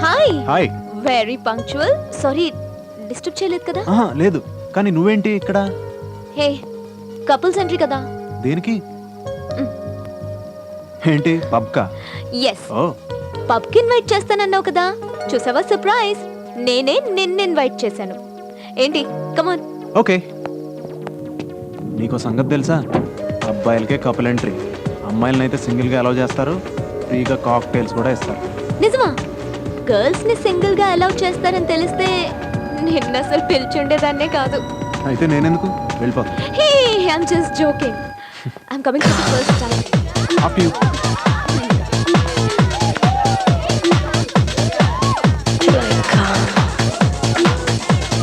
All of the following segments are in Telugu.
Hi hi. Very punctual. Sorry disturb చేయలేదు కదా? లేదు, కానీ నువ్వేంటి ఇక్కడ? హే కపుల్స్ ఎంట్రీ కదా. దేనికి? ఏంటి పబ్కా? ఎస్, ఓ పబ్ కి ఇన్వైట్ చేస్తానన్నావు కదా, చూసావా సర్ప్రైజ్, నేనే నిన్ను ఇన్వైట్ చేశాను. ఏంటి కమాన్. ఓకే. నీకో సంగతి తెలుసా? అబ్బాయిలకే కపుల్ ఎంట్రీ, అమ్మాయిలను అయితే సింగిల్ గా అలౌ చేస్తారు, ఫ్రీగా కాక్టైల్స్ కూడా ఇస్తారు. నిజమా? గర్ల్స్ ని సింగిల్ గా అలౌ చేస్తారని తెలిస్తే నిన్న అసలు పిలిచుండేదాన్నే కాదు. అయితే నేనెందుకు? వెళ్ళిపోతా. Hey I'm just joking. I'm coming for the first time. After you.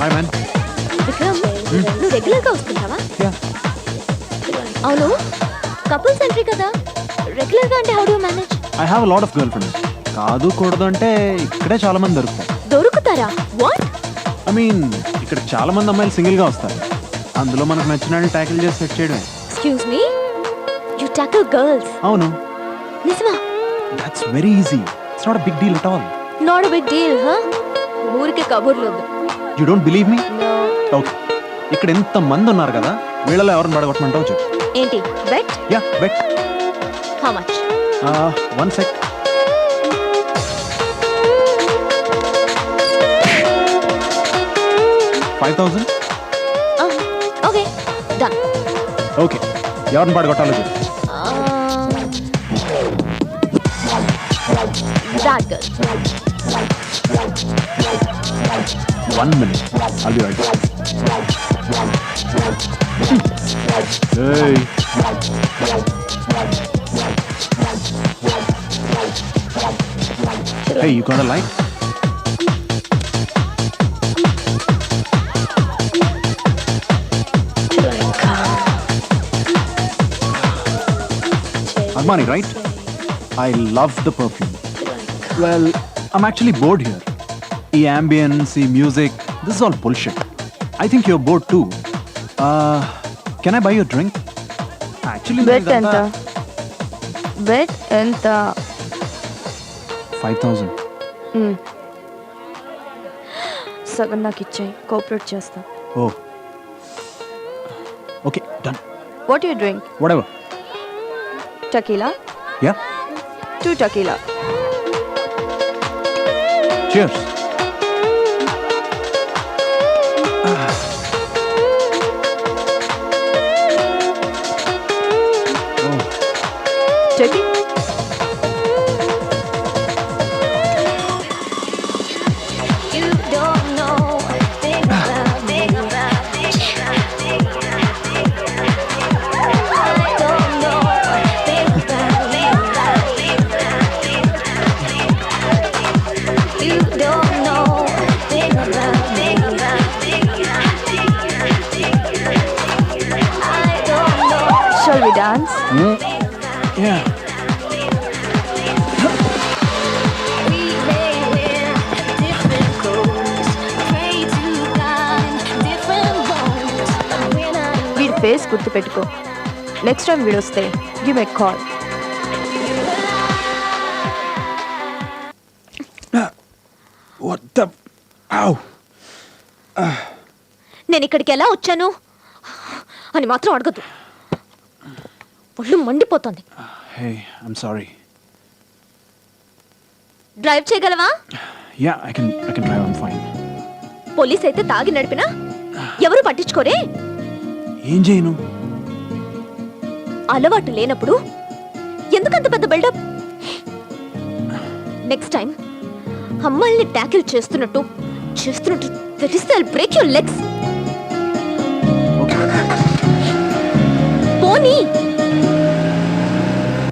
Hi man. Vikram, నువ్వు రెగ్యులర్ గా వస్తుంటావా? యా. అవును, కపుల్స్ ఎంట్రీ కదా, రెగ్యులర్ గా అంటే how do you manage? I have lot of girl friends. కాదు కూడదు అంటే ఇక్కడే చాలా మంది దొరుకుతారు. దొరుకుతారా? వాట్? ఐ మీన్ ఇక్కడ చాలా మంది అమ్మాయిలు సింగిల్ గా వస్తారు, అందులో మనకు నచ్చిన ట్యాకిల్ చేసి సెట్ చేయడమే. Excuse me, you tackle girls? అవును. నిజమా? That's very easy. It's not a big deal at all. Not a big deal, హ? ఊరికే కబుర్లు వద్దు. You don't believe me? No. Okay, ఇక్కడ ఎంత మంది ఉన్నారు కదా, వీళ్ళలో ఎవరిని పడగొట్టమంటావు చెప్పు. ఏంటి bet? Yeah bet. How much? 1 sec. $5,000. Okay done. Okay, ఎవరిని పడగొట్టాలో చెప్పు. That girl. 1 minute. I'll be right back. Hey. Hey, you got a light? Armani, right? I love the perfume. Well, I'm actually bored here. The ambience, the music, this is all bullshit. I think you're bored too. Can I buy you a drink? Actually, bet ఎంత? బెట్ ఎంత? 5,000. సగం నాకు ఇచ్చాయి, కోఆపరేట్ చేస్తా. Oh. Okay, done. What you drink? Whatever. Tequila? Yeah. 2 tequila. Cheers. Oh. టకీ. You don't know a thing about me. I don't know a thing about me. You don't know a thing about me. I don't know. Shall we dance? Yeah. We may wear different clothes, pray to God, different bones, but we're not. వీడి ఫేస్ గుర్తు పెట్టుకో. నెక్స్ట్ టైం వీడు వస్తే give a call. What the? Ow. నేను ఇక్కడికి ఎలా వచ్చాను అని మాత్రం అడగదు, ఒళ్ళు మండిపోతుంది. Hey, I'm sorry. డ్రైవ్ చేయగలవా? Yeah, I can drive. I'm fine. Police అయితే తాగి నడిపినా ఎవరు పట్టించుకోరే. ఏం చేయను? అలవాటు లేనప్పుడు ఎందుకంత పెద్ద బిల్డప్? నెక్స్ట్ టైం అమ్మాయిల్ని ట్యాకిల్ చేస్తున్నట్టు తెలిస్తే బ్రేక్ యువర్ లెగ్స్. Okay. పోనీ